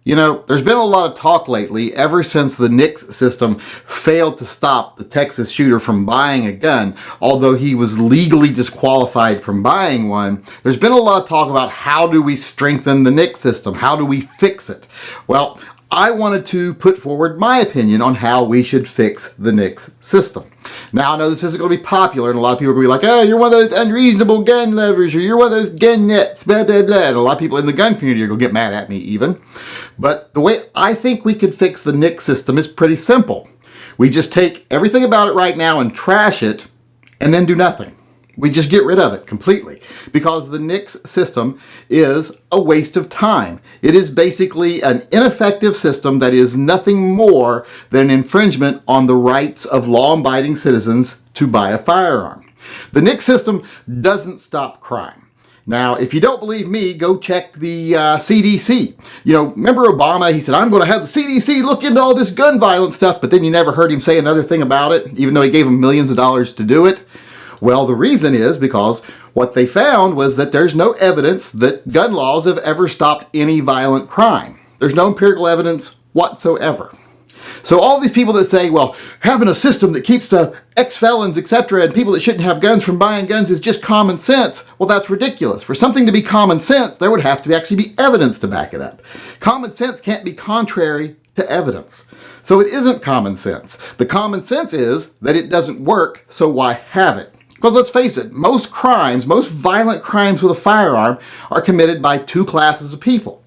You know, there's been a lot of talk lately ever since the NICS system failed to stop the Texas shooter from buying a gun, although he was legally disqualified from buying one. There's been a lot of talk about how do we strengthen the NICS system? How do we fix it? Well, I wanted to put forward my opinion on how we should fix the NICS system. Now, I know this isn't going to be popular, and a lot of people are going to be like, oh, you're one of those unreasonable gun lovers, or you're one of those gun nuts, blah, blah, blah. And a lot of people in the gun community are going to get mad at me even. But the way I think we could fix the NICS system is pretty simple. We just take everything about it right now and trash it, and then do nothing. We just get rid of it completely, because the NICS system is a waste of time. It is basically an ineffective system that is nothing more than an infringement on the rights of law-abiding citizens to buy a firearm. The NICS system doesn't stop crime. Now, if you don't believe me, go check the CDC. You know, remember Obama? He said, I'm going to have the CDC look into all this gun violence stuff, but then you never heard him say another thing about it, even though he gave him millions of dollars to do it. Well, the reason is because what they found was that there's no evidence that gun laws have ever stopped any violent crime. There's no empirical evidence whatsoever. So all these people that say, well, having a system that keeps the ex-felons, etc., and people that shouldn't have guns from buying guns is just common sense, well, that's ridiculous. For something to be common sense, there would have to actually be evidence to back it up. Common sense can't be contrary to evidence. So it isn't common sense. The common sense is that it doesn't work, so why have it? Because let's face it, most crimes, most violent crimes with a firearm are committed by two classes of people.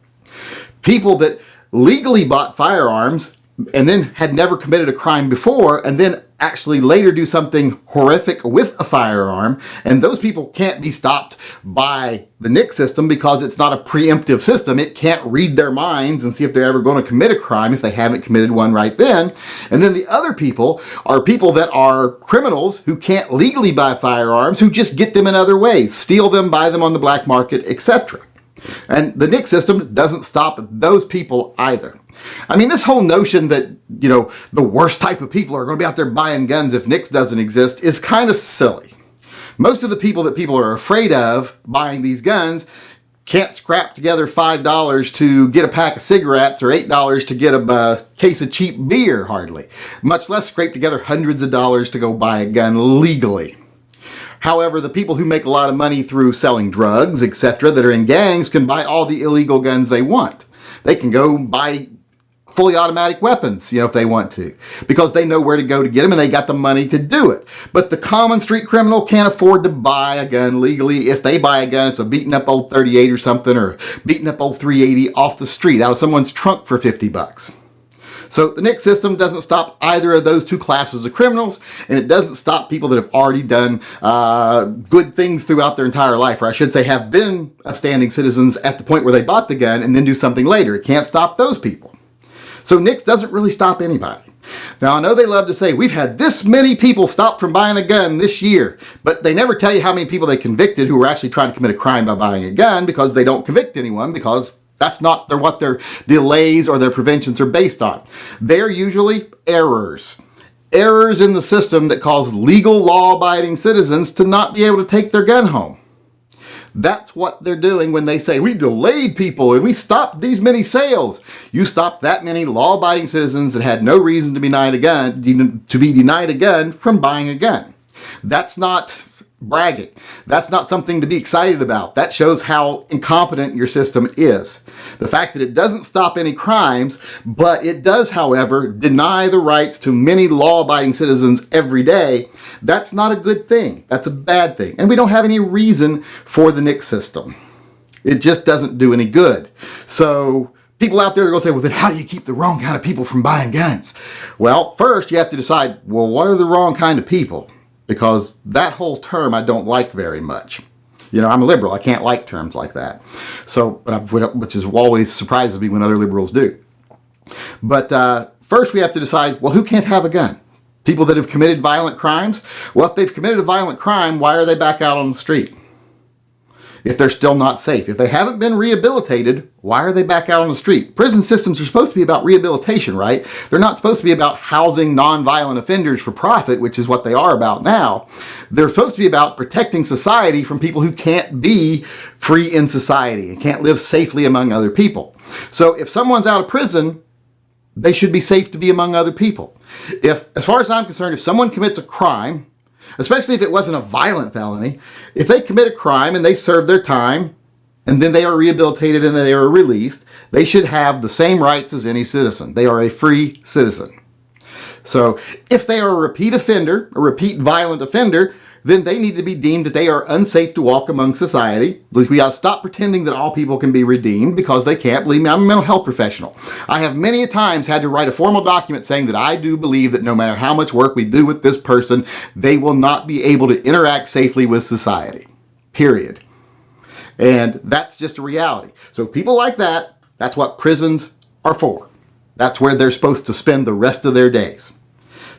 People that legally bought firearms and then had never committed a crime before, and then actually later do something horrific with a firearm, and those people can't be stopped by the NICS system because it's not a preemptive system. It can't read their minds and see if they're ever going to commit a crime if they haven't committed one right then. And then the other people are people that are criminals who can't legally buy firearms, who just get them in other ways, steal them, buy them on the black market, etc. And the NICS system doesn't stop those people either. I mean, this whole notion that, you know, the worst type of people are going to be out there buying guns if NICS doesn't exist is kind of silly. Most of the people that people are afraid of buying these guns can't scrap together $5 to get a pack of cigarettes or $8 to get a case of cheap beer, hardly. Much less scrape together hundreds of dollars to go buy a gun legally. However, the people who make a lot of money through selling drugs, etc., that are in gangs can buy all the illegal guns they want. They can go buy fully automatic weapons, you know, if they want to, because they know where to go to get them and they got the money to do it. But the common street criminal can't afford to buy a gun legally. If they buy a gun, it's a beaten up old 38 or something, or beaten up old 380 off the street out of someone's trunk for $50. So the NICS system doesn't stop either of those two classes of criminals, and it doesn't stop people that have already done good things throughout their entire life, or I should say have been upstanding citizens at the point where they bought the gun and then do something later. It can't stop those people. So NICS doesn't really stop anybody. Now, I know they love to say, we've had this many people stopped from buying a gun this year, but they never tell you how many people they convicted who were actually trying to commit a crime by buying a gun, because they don't convict anyone, because that's not what their delays or their preventions are based on. They're usually errors. Errors in the system that cause legal law-abiding citizens to not be able to take their gun home. That's what they're doing when they say, we delayed people and we stopped these many sales. You stopped that many law-abiding citizens that had no reason to be denied a gun from buying a gun. That's not bragging. That's not something to be excited about. That shows how incompetent your system is. The fact that it doesn't stop any crimes, but it does, however, deny the rights to many law-abiding citizens every day, that's not a good thing. That's a bad thing. And we don't have any reason for the NICS system. It just doesn't do any good. So people out there are going to say, well, then how do you keep the wrong kind of people from buying guns? Well, first you have to decide, well, what are the wrong kind of people? Because that whole term I don't like very much. You know, I'm a liberal. I can't like terms like that. So, which is always surprises me when other liberals do. But first we have to decide, well, who can't have a gun? People that have committed violent crimes? Well, if they've committed a violent crime, why are they back out on the street? if they're still not safe. If they haven't been rehabilitated, why are they back out on the street? Prison systems are supposed to be about rehabilitation, right? They're not supposed to be about housing nonviolent offenders for profit, which is what they are about now. They're supposed to be about protecting society from people who can't be free in society and can't live safely among other people. So if someone's out of prison, they should be safe to be among other people. If, as far as I'm concerned, if someone commits a crime, especially if it wasn't a violent felony, if they commit a crime and they serve their time and then they are rehabilitated and they are released, they should have the same rights as any citizen. They are a free citizen. So if they are a repeat offender, a repeat violent offender, then they need to be deemed that they are unsafe to walk among society. We got to stop pretending that all people can be redeemed, because they can't. Believe me, I'm a mental health professional. I have many a times had to write a formal document saying that I do believe that no matter how much work we do with this person, they will not be able to interact safely with society. Period. And that's just a reality. So people like that, that's what prisons are for. That's where they're supposed to spend the rest of their days.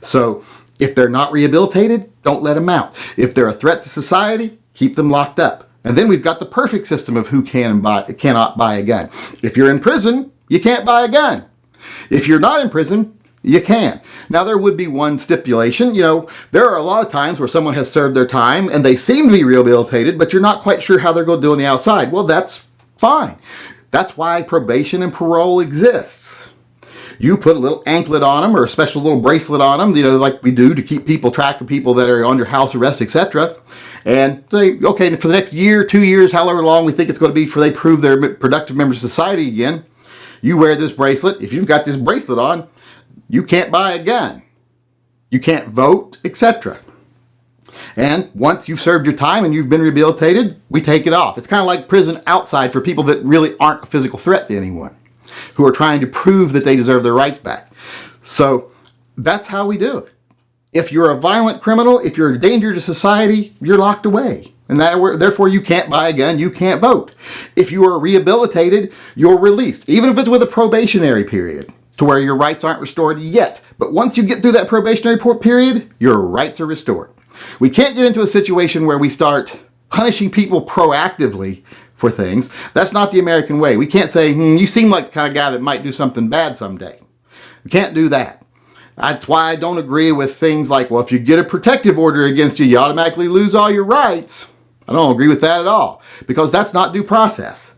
So if they're not rehabilitated, don't let them out. If they're a threat to society, keep them locked up. And then we've got the perfect system of who can and cannot buy a gun. If you're in prison, you can't buy a gun. If you're not in prison, you can. Now, there would be one stipulation. You know, there are a lot of times where someone has served their time and they seem to be rehabilitated, but you're not quite sure how they're going to do on the outside. Well, that's fine. That's why probation and parole exists. You put a little anklet on them or a special little bracelet on them, you know, like we do to keep people track of people that are under house arrest, etc. And say, okay, for the next year, 2 years, however long we think it's going to be before they prove they're productive members of society again, you wear this bracelet. If you've got this bracelet on, you can't buy a gun. You can't vote, etc. And once you've served your time and you've been rehabilitated, we take it off. It's kind of like prison outside for people that really aren't a physical threat to anyone, who are trying to prove that they deserve their rights back. So that's how we do it. If you're a violent criminal, if you're a danger to society, you're locked away. And therefore you can't buy a gun, you can't vote. If you are rehabilitated, you're released. Even if it's with a probationary period, to where your rights aren't restored yet. But once you get through that probationary period, your rights are restored. We can't get into a situation where we start punishing people proactively for things. That's not the American way. We can't say, you seem like the kind of guy that might do something bad someday. We can't do that. That's why I don't agree with things like, well, if you get a protective order against you, you automatically lose all your rights. I don't agree with that at all, because that's not due process.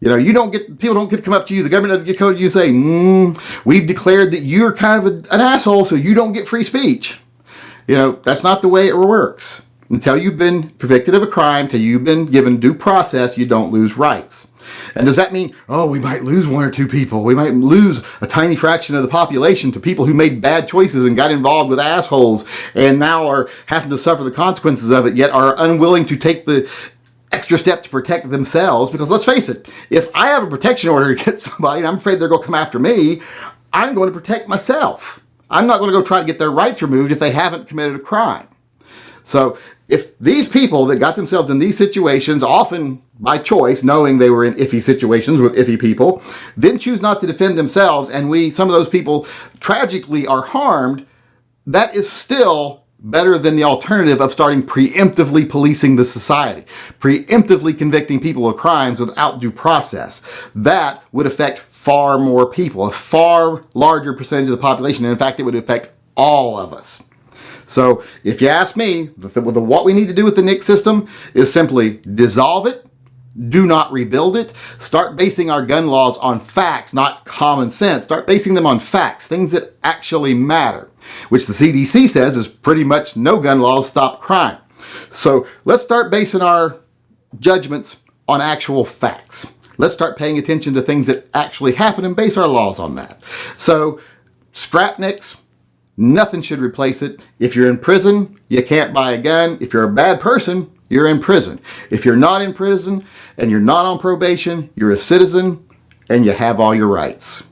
You know, people don't get to come up to you, the government doesn't get to come to you and say, we've declared that you're kind of an asshole, so you don't get free speech. You know, that's not the way it works. Until you've been convicted of a crime, till you've been given due process, you don't lose rights. And does that mean, we might lose 1 or 2 people? We might lose a tiny fraction of the population to people who made bad choices and got involved with assholes and now are having to suffer the consequences of it, yet are unwilling to take the extra step to protect themselves? Because let's face it, if I have a protection order against somebody and I'm afraid they're going to come after me, I'm going to protect myself. I'm not going to go try to get their rights removed if they haven't committed a crime. So if these people that got themselves in these situations, often by choice, knowing they were in iffy situations with iffy people, then choose not to defend themselves, and some of those people tragically are harmed, that is still better than the alternative of starting preemptively policing the society, preemptively convicting people of crimes without due process. That would affect far more people, a far larger percentage of the population, and in fact, it would affect all of us. So if you ask me, what we need to do with the NICS system is simply dissolve it, do not rebuild it, start basing our gun laws on facts, not common sense. Start basing them on facts, things that actually matter, which the CDC says is pretty much no gun laws stop crime. So let's start basing our judgments on actual facts. Let's start paying attention to things that actually happen and base our laws on that. So scrap NICS. Nothing should replace it. If you're in prison, you can't buy a gun. If you're a bad person, you're in prison. If you're not in prison and you're not on probation, you're a citizen and you have all your rights.